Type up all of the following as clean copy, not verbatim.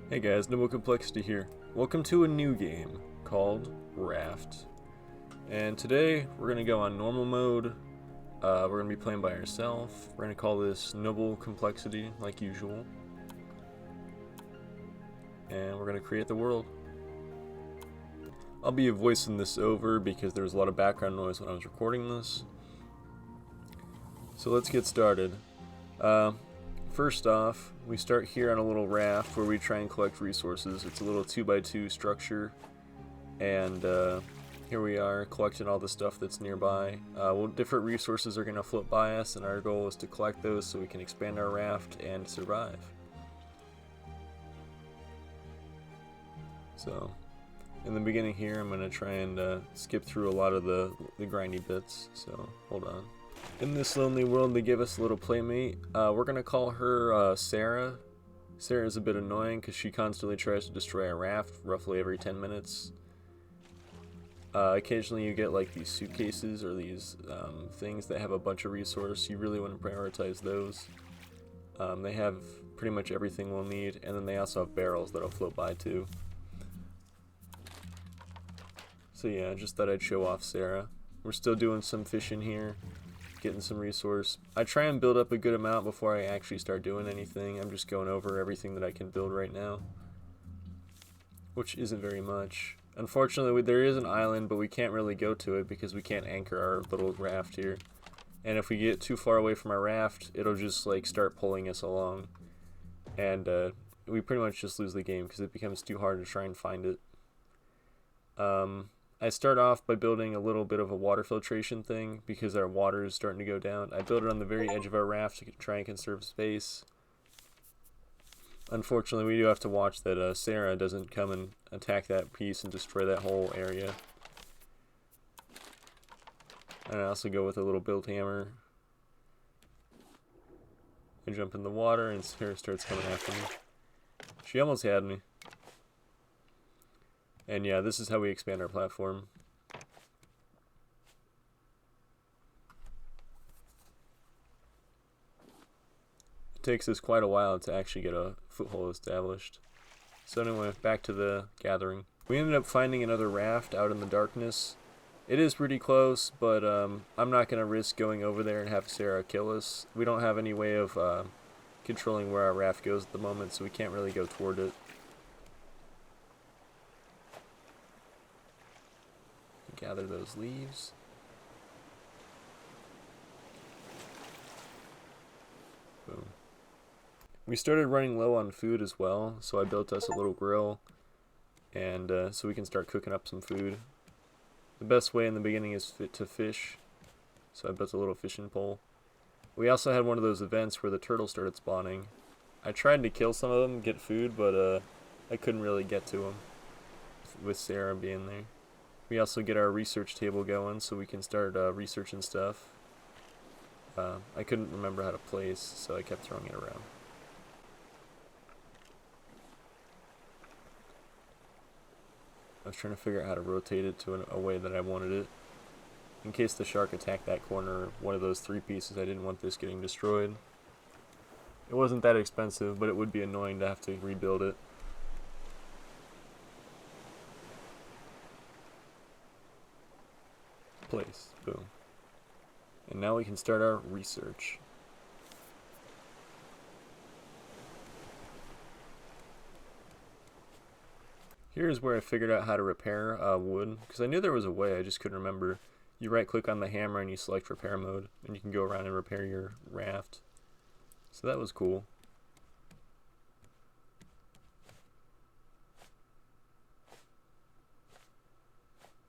Hey guys, Noble Complexity here. Welcome to a new game called Raft. And today we're going to go on normal mode. We're going to be playing by ourselves. We're going to call this Noble Complexity like usual. And we're going to create the world. I'll be voicing this over because there was a lot of background noise when I was recording this. So let's get started. First off, we start here on a little raft where we try and collect resources. It's a little 2x2 structure, and here we are collecting all the stuff that's nearby. Different resources are going to float by us, and our goal is to collect those so we can expand our raft and survive. So, in the beginning here, I'm going to try and skip through a lot of the grindy bits, so hold on. In this lonely world, they give us a little playmate. We're going to call her Sarah. Sarah is a bit annoying because she constantly tries to destroy our raft roughly every 10 minutes. Occasionally you get like these suitcases or these things that have a bunch of resources. You really want to prioritize those. They have pretty much everything we'll need, and then they also have barrels that'll float by too. So yeah, just thought I'd show off Sarah. We're still doing some fishing here, getting some resource. I try and build up a good amount before I actually start doing anything. I'm just going over everything that I can build right now, which isn't very much. Unfortunately, there is an island, but we can't really go to it because we can't anchor our little raft here. And if we get too far away from our raft, it'll just like start pulling us along, and we pretty much just lose the game because it becomes too hard to try and find it. I start off by building a little bit of a water filtration thing because our water is starting to go down. I build it on the very edge of our raft to try and conserve space. Unfortunately, we do have to watch that Sarah doesn't come and attack that piece and destroy that whole area. And I also go with a little build hammer. I jump in the water and Sarah starts coming after me. She almost had me. And yeah, this is how we expand our platform. It takes us quite a while to actually get a foothold established. So anyway, back to the gathering. We ended up finding another raft out in the darkness. It is pretty close, but I'm not going to risk going over there and have Sarah kill us. We don't have any way of controlling where our raft goes at the moment, so we can't really go toward it. Gather those leaves. Boom. We started running low on food as well, so I built us a little grill, and so we can start cooking up some food. The best way in the beginning is to fish, so I built a little fishing pole. We also had one of those events where the turtles started spawning. I tried to kill some of them, get food, but I couldn't really get to them with Sarah being there. We also get our research table going so we can start researching stuff. I couldn't remember how to place, so I kept throwing it around. I was trying to figure out how to rotate it to a way that I wanted it. In case the shark attacked that corner, one of those three pieces, I didn't want this getting destroyed. It wasn't that expensive, but it would be annoying to have to rebuild it. Place. Boom. And now we can start our research. Here's where I figured out how to repair wood, because I knew there was a way, I just couldn't remember. You right click on the hammer and you select repair mode, and you can go around and repair your raft. So that was cool.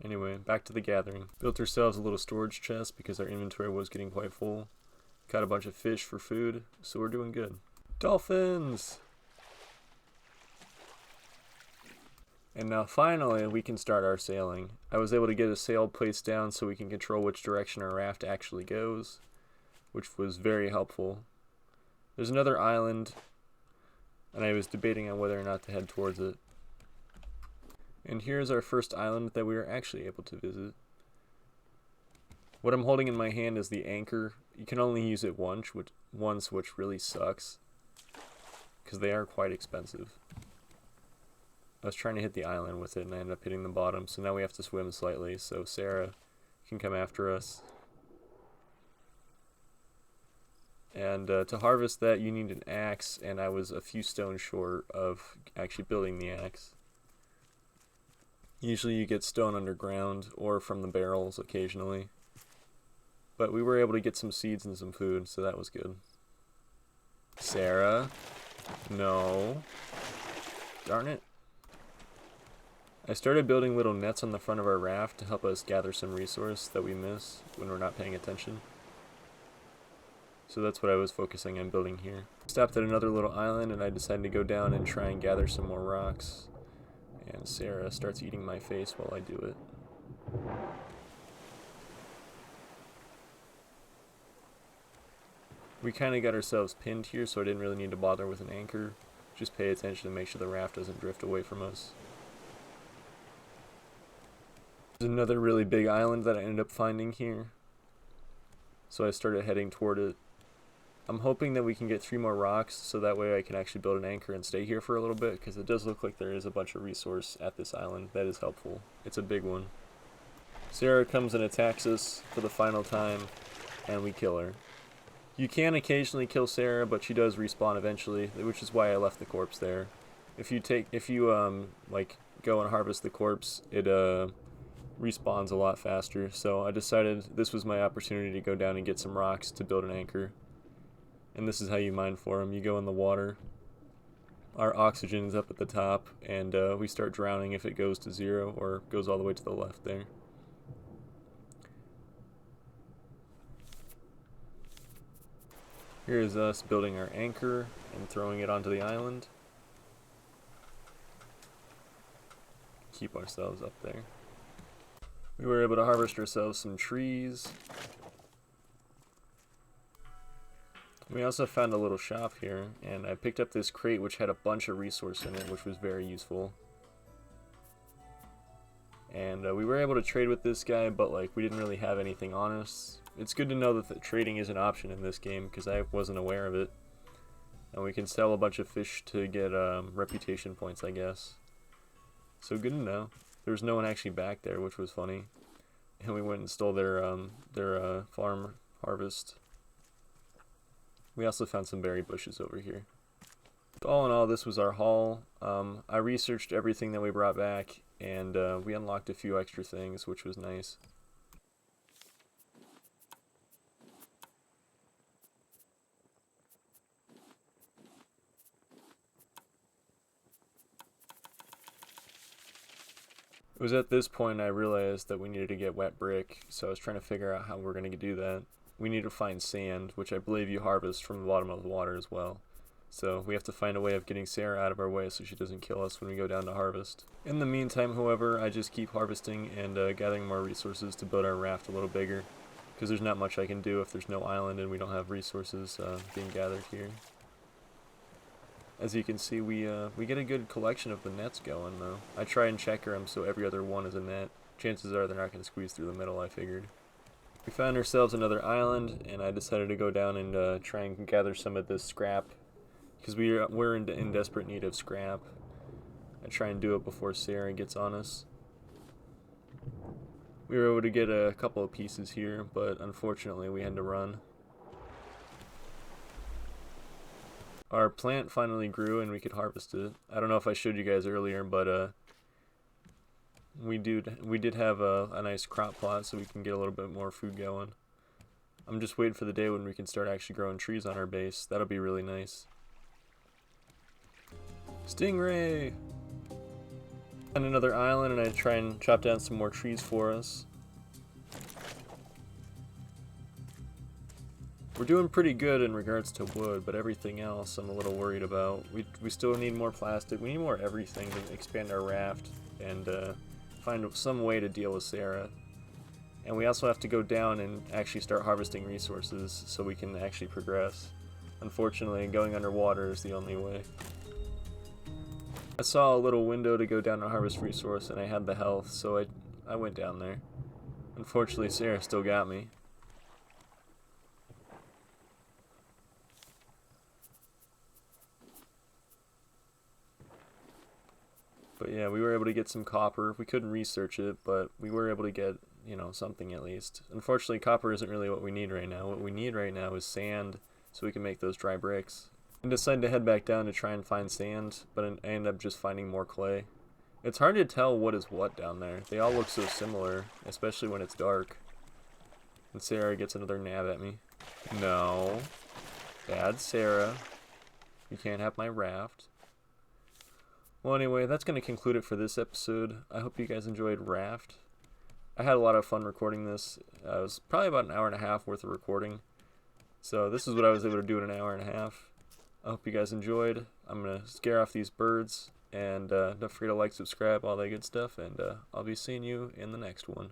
Anyway, back to the gathering. Built ourselves a little storage chest because our inventory was getting quite full. Caught a bunch of fish for food, so we're doing good. Dolphins! And now finally we can start our sailing. I was able to get a sail placed down so we can control which direction our raft actually goes, which was very helpful. There's another island, and I was debating on whether or not to head towards it. And here's our first island that we were actually able to visit. What I'm holding in my hand is the anchor. You can only use it once, which really sucks, because they are quite expensive. I was trying to hit the island with it, and I ended up hitting the bottom, so now we have to swim slightly, so Sarah can come after us. And to harvest that, you need an axe, and I was a few stones short of actually building the axe. Usually you get stone underground, or from the barrels occasionally. But we were able to get some seeds and some food, so that was good. Sarah? No. Darn it. I started building little nets on the front of our raft to help us gather some resource that we miss when we're not paying attention. So that's what I was focusing on building here. Stopped at another little island, and I decided to go down and try and gather some more rocks. And Sarah starts eating my face while I do it. We kind of got ourselves pinned here, so I didn't really need to bother with an anchor. Just pay attention to make sure the raft doesn't drift away from us. There's another really big island that I ended up finding here, so I started heading toward it. I'm hoping that we can get 3 more rocks, so that way I can actually build an anchor and stay here for a little bit, because it does look like there is a bunch of resource at this island that is helpful. It's a big one. Sarah comes and attacks us for the final time, and we kill her. You can occasionally kill Sarah, but she does respawn eventually, which is why I left the corpse there. If you like go and harvest the corpse, it respawns a lot faster. So I decided this was my opportunity to go down and get some rocks to build an anchor. And this is how you mine for them. You go in the water. Our oxygen is up at the top, and we start drowning if it goes to 0 or goes all the way to the left there. Here is us building our anchor and throwing it onto the island. Keep ourselves up there. We were able to harvest ourselves some trees. We also found a little shop here, and I picked up this crate which had a bunch of resource in it, which was very useful. And we were able to trade with this guy, but like we didn't really have anything on us. It's good to know that the trading is an option in this game, because I wasn't aware of it. And we can sell a bunch of fish to get reputation points, I guess. So good to know. There was no one actually back there, which was funny. And we went and stole their farm harvest. We also found some berry bushes over here. All in all, this was our haul. I researched everything that we brought back, and we unlocked a few extra things, which was nice. It was at this point I realized that we needed to get wet brick, so I was trying to figure out how we're going to do that. We need to find sand, which I believe you harvest from the bottom of the water as well. So we have to find a way of getting Sarah out of our way so she doesn't kill us when we go down to harvest. In the meantime, however, I just keep harvesting and gathering more resources to build our raft a little bigger, because there's not much I can do if there's no island and we don't have resources being gathered here. As you can see, we get a good collection of the nets going, though. I try and checker them so every other one is a net. Chances are they're not going to squeeze through the middle, I figured. We found ourselves another island, and I decided to go down and try and gather some of this scrap, because we're in desperate need of scrap. I try and do it before Sarah gets on us. We were able to get a couple of pieces here, but unfortunately we had to run. Our plant finally grew and we could harvest it. I don't know if I showed you guys earlier, but we did have a nice crop plot, so we can get a little bit more food going. I'm just waiting for the day when we can start actually growing trees on our base. That'll be really nice. Stingray! On another island, and I try and chop down some more trees for us. We're doing pretty good in regards to wood, but everything else I'm a little worried about. We still need more plastic. We need more everything to expand our raft and find some way to deal with Sarah. And we also have to go down and actually start harvesting resources so we can actually progress. Unfortunately, going underwater is the only way. I saw a little window to go down and harvest resource, and I had the health, so I went down there. Unfortunately, Sarah still got me. But yeah, we were able to get some copper. We couldn't research it, but we were able to get, you know, something at least. Unfortunately, copper isn't really what we need right now. What we need right now is sand so we can make those dry bricks. I decided to head back down to try and find sand, but I ended up just finding more clay. It's hard to tell what is what down there. They all look so similar, especially when it's dark. And Sarah gets another nab at me. No. Bad Sarah. You can't have my raft. Well, anyway, that's going to conclude it for this episode. I hope you guys enjoyed Raft. I had a lot of fun recording this. It was probably about an hour and a half worth of recording. So this is what I was able to do in an hour and a half. I hope you guys enjoyed. I'm going to scare off these birds. And don't forget to like, subscribe, all that good stuff. And I'll be seeing you in the next one.